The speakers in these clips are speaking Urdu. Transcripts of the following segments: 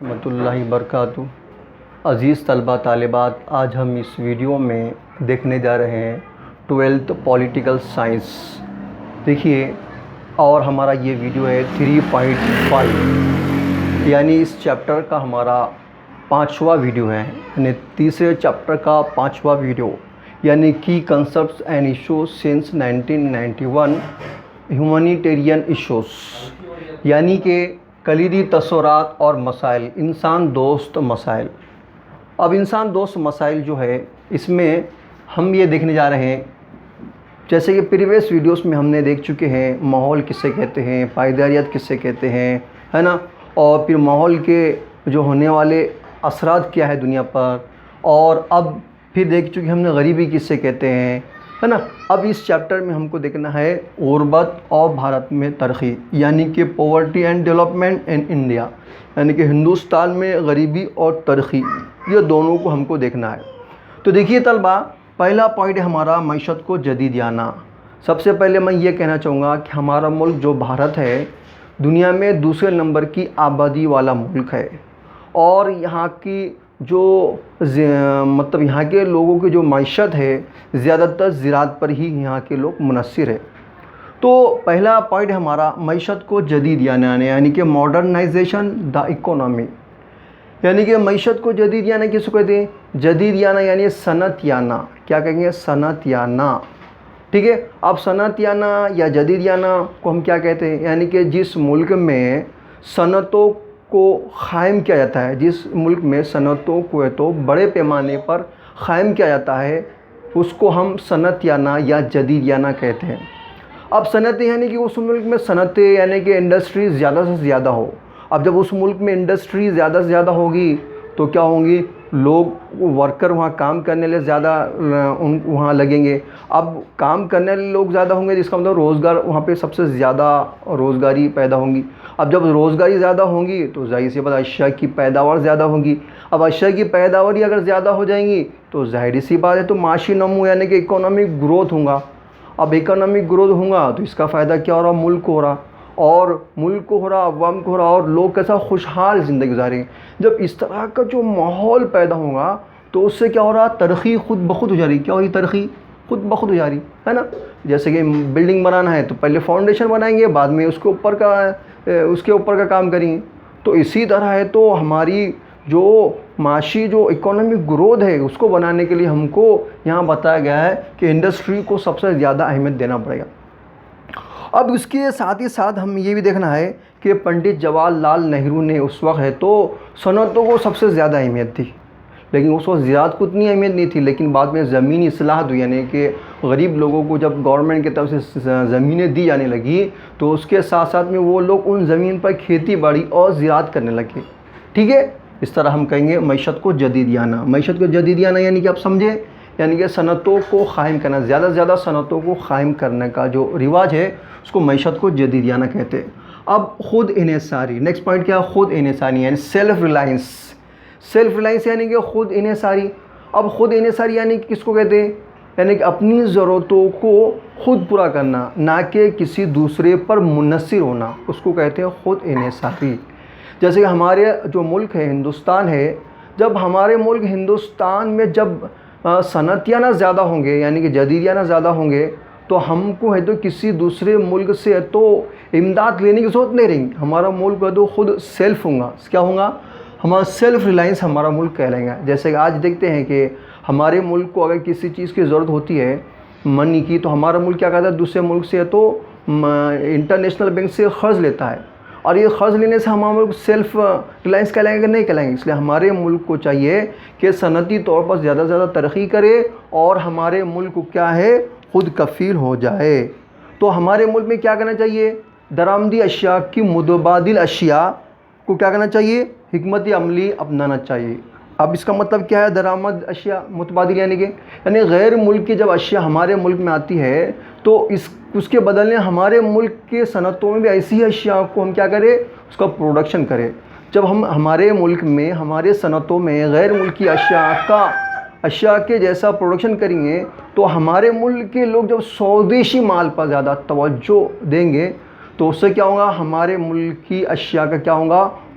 رحمۃ اللہ وبرکاتہ۔ عزیز طلبہ طالبات، آج ہم اس ویڈیو میں دیکھنے جا رہے ہیں 12th پولیٹیکل سائنس۔ دیکھیے، اور ہمارا یہ ویڈیو ہے 3.5، یعنی اس چیپٹر کا ہمارا 5واں ویڈیو ہے، یعنی تیسرے چیپٹر کا 5واں ویڈیو، یعنی کی concepts and issues since 1991 humanitarian issues, یعنی کہ کلیدی تصورات اور مسائل، انسان دوست مسائل۔ اب انسان دوست مسائل جو ہے، اس میں ہم یہ دیکھنے جا رہے ہیں، جیسے کہ پریویس ویڈیوز میں ہم نے دیکھ چکے ہیں ماحول کسے کہتے ہیں، پائیداریت کسے کہتے ہیں، ہے نا، اور پھر ماحول کے جو ہونے والے اثرات کیا ہے دنیا پر، اور اب پھر دیکھ چکے ہم نے غریبی کسے کہتے ہیں، ہے نا۔ اب اس چیپٹر میں ہم کو دیکھنا ہے غربت اور بھارت میں ترقی، یعنی کہ poverty and development in India, یعنی کہ ہندوستان میں غریبی اور ترقی، یہ دونوں کو ہم کو دیکھنا ہے۔ تو دیکھیے طلبہ، پہلا پوائنٹ ہے ہمارا معیشت کو جدیدیانہ۔ سب سے پہلے میں یہ کہنا چاہوں گا کہ ہمارا ملک جو بھارت ہے، دنیا میں دوسرے نمبر کی آبادی والا ملک ہے، اور یہاں کی جو یہاں کے لوگوں کی جو معیشت ہے، زیادہ تر زراعت پر ہی یہاں کے لوگ منحصر ہے۔ تو پہلا پوائنٹ ہمارا معیشت کو جدیدیانہ، یعنی کہ ماڈرنائزیشن دا اکانومی، یعنی کہ معیشت کو جدیدیانہ کس کو کہتے ہیں؟ جدیدیانہ یعنی صنعتیانہ، کیا کہیں گے؟ صنعتیانہ، ٹھیک ہے۔ اب صنعتیانہ یا جدیدیانہ کو ہم کیا کہتے ہیں؟ یعنی کہ جس ملک میں صنعتوں کو قائم کیا جاتا ہے، جس ملک میں صنعتوں کو تو بڑے پیمانے پر قائم کیا جاتا ہے، اس کو ہم صنعتیانہ یا جدیدیانہ کہتے ہیں۔ اب صنعتیں یعنی کہ اس ملک میں صنعتیں یعنی کہ انڈسٹری زیادہ سے زیادہ ہو۔ اب جب اس ملک میں انڈسٹری زیادہ سے زیادہ ہوگی تو کیا ہوں گی؟ لوگ ورکر وہاں کام کرنے لئے زیادہ وہاں لگیں گے۔ اب کام کرنے والے لوگ زیادہ ہوں گے، جس کا مطلب روزگار وہاں پہ سب سے زیادہ روزگاری پیدا ہوں گی۔ اب جب روزگاری زیادہ ہوں گی تو ظاہر سی بات اشیاء کی پیداوار زیادہ ہوگی۔ اب اشیاء کی پیداوار اگر زیادہ ہو جائیں گی تو ظاہر سی بات ہے تو معاشی نمو یعنی کہ اکنامک گروتھ ہوگا۔ اب اکنامک گروتھ ہوگا تو اس کا فائدہ کیا ہو رہا؟ ملک کو ہو رہا، اور ملک کو ہو رہا، عوام کو ہو رہا، اور لوگ کیسا خوشحال زندگی گزاریں گے۔ جب اس طرح کا جو ماحول پیدا ہوگا تو اس سے کیا ہو رہا؟ ترقی خود بخود ہو جا رہی۔ کیا ہو رہی؟ ترقی خود بخود ہو جا رہی ہے نا۔ جیسے کہ بلڈنگ بنانا ہے تو پہلے فاؤنڈیشن بنائیں گے، بعد میں اس کے اوپر کا کام کریں گے۔ تو اسی طرح ہے تو ہماری جو معاشی جو اکنامک گروتھ ہے اس کو بنانے کے لیے ہم کو یہاں بتایا گیا ہے کہ انڈسٹری کو سب سے زیادہ اہمیت دینا پڑے گا۔ اب اس کے ساتھ ہی ساتھ ہم یہ بھی دیکھنا ہے کہ پنڈت جواہر لال نہرو نے اس وقت ہے تو صنعتوں کو سب سے زیادہ اہمیت دی، لیکن اس وقت زراعت کو اتنی اہمیت نہیں تھی، لیکن بعد میں زمینی اصلاحات ہوئی، یعنی کہ غریب لوگوں کو جب گورنمنٹ کی طرف سے زمینیں دی جانے لگی تو اس کے ساتھ ساتھ میں وہ لوگ ان زمین پر کھیتی باڑی اور زراعت کرنے لگے، ٹھیک ہے۔ اس طرح ہم کہیں گے معیشت کو جدیدیانہ۔ معیشت کو جدیدیانہ یعنی کہ آپ سمجھے، یعنی کہ صنعتوں کو قائم کرنا، زیادہ سے زیادہ صنعتوں کو قائم کرنے کا جو رواج ہے اس کو معیشت کو جدیدیانہ کہتے ہیں۔ اب خود انحصاری، نیکسٹ پوائنٹ کیا ہے؟ خود انحصاری یعنی سیلف ریلائنس۔ سیلف ریلائنس یعنی کہ خود انحصاری۔ اب خود انحصاری یعنی کس کو کہتے ہیں؟ یعنی کہ اپنی ضرورتوں کو خود پورا کرنا، نہ کہ کسی دوسرے پر منحصر ہونا، اس کو کہتے ہیں خود انحصاری۔ جیسے کہ ہمارے جو ملک ہے ہندوستان ہے، جب ہمارے ملک ہندوستان میں جب صنعتیانہ زیادہ ہوں گے یعنی کہ جدیدیانہ زیادہ ہوں گے تو ہم کو ہے تو کسی دوسرے ملک سے تو امداد لینے کی ضرورت نہیں رہے گی۔ ہمارا ملک ہے تو خود سیلف ہوگا۔ کیا ہوگا؟ ہمارا سیلف ریلائنس ہمارا ملک کہلائیں گا۔ جیسے کہ آج دیکھتے ہیں کہ ہمارے ملک کو اگر کسی چیز کی ضرورت ہوتی ہے منی کی تو ہمارا ملک کیا کرتا ہے؟ دوسرے ملک سے تو انٹرنیشنل بینک سے قرض لیتا ہے، اور یہ قرض لینے سے ہمارا ملک سیلف ریلائنس کہلائیں گے کہ نہیں کہلائیں گے؟ اس لیے ہمارے ملک کو چاہیے کہ صنعتی طور پر زیادہ سے زیادہ ترقی کرے اور ہمارے ملک کو کیا ہے؟ خود کفیل ہو جائے۔ تو ہمارے ملک میں کیا کرنا چاہیے؟ درآمدی اشیاء کی متبادل اشیاء کو کیا کرنا چاہیے؟ حکمت عملی اپنانا چاہیے۔ اب اس کا مطلب کیا ہے؟ درآمد اشیاء متبادل یعنی کہ غیر ملک کی جب اشیاء ہمارے ملک میں آتی ہے تو اس کے بدلے ہمارے ملک کے صنعتوں میں بھی ایسی اشیاء کو ہم کیا کریں؟ اس کا پروڈکشن کریں۔ جب ہم ہمارے ملک میں ہمارے صنعتوں میں غیر ملکی اشیاء کے جیسا پروڈکشن کریں گے تو ہمارے ملک کے لوگ جب سودیشی مال پر زیادہ توجہ دیں گے تو اس سے کیا ہوگا؟ ہمارے ملک کی اشیاء کا کیا ہوگا؟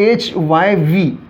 HYV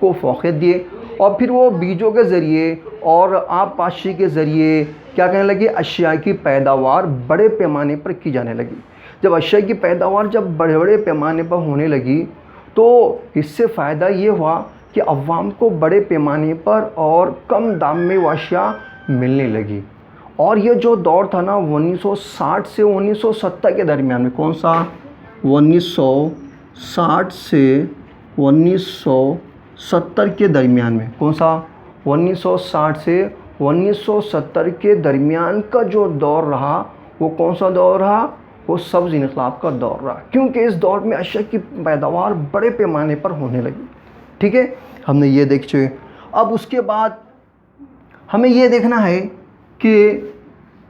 کو فوقیت دیے اور پھر وہ بیجوں کے ذریعے اور آب پاشی کے ذریعے کیا کہنے لگے، اشیاء کی پیداوار بڑے پیمانے پر کی جانے لگی۔ جب اشیاء کی پیداوار جب بڑے بڑے پیمانے پر ہونے لگی تو اس سے فائدہ یہ ہوا کہ عوام کو بڑے پیمانے پر اور کم دام میں وہ اشیاء ملنے لگی۔ اور یہ جو دور تھا نا 1960 سے 1970 کے درمیان میں، کون سا، 1960 سے 1970 کے درمیان میں، کون سا، 1960 سے 1970 کے درمیان کا جو دور رہا وہ کون سا دور رہا، وہ سبز انقلاب کا دور رہا، کیونکہ اس دور میں اشیاء کی پیداوار بڑے پیمانے پر ہونے لگی۔ ٹھیک ہے، ہم نے یہ دیکھ چکے۔ اب اس کے بعد ہمیں یہ دیکھنا ہے کہ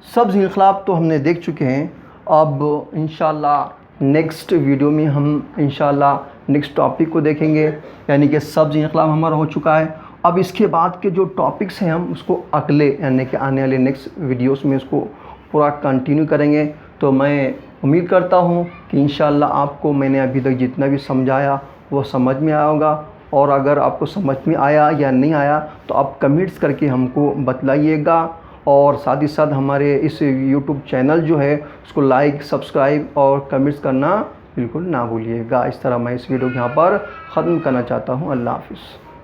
سبز انقلاب تو ہم نے دیکھ چکے ہیں، اب انشاءاللہ نیکسٹ ویڈیو میں ہم انشاءاللہ نیکسٹ ٹاپک کو دیکھیں گے، یعنی کہ سبز انقلاب ہمارا ہو چکا ہے۔ اب اس کے بعد کے جو ٹاپکس ہیں ہم اس کو اگلے یعنی کہ آنے والے نیکسٹ ویڈیوز میں اس کو پورا کنٹینیو کریں گے۔ تو میں امید کرتا ہوں کہ انشاءاللہ آپ کو میں نے ابھی تک جتنا بھی سمجھایا وہ سمجھ میں آیا ہوگا، اور اگر آپ کو سمجھ میں آیا یا نہیں آیا تو آپ کمنٹس کر کے ہم کو بتلائیے گا، اور ساتھ ہی ساتھ ہمارے اس یوٹیوب چینل جو ہے اس کو لائک، سبسکرائب اور کمنٹس کرنا بالکل نہ بھولیے گا۔ اس طرح میں اس ویڈیو کو یہاں پر ختم کرنا چاہتا ہوں۔ اللہ حافظ۔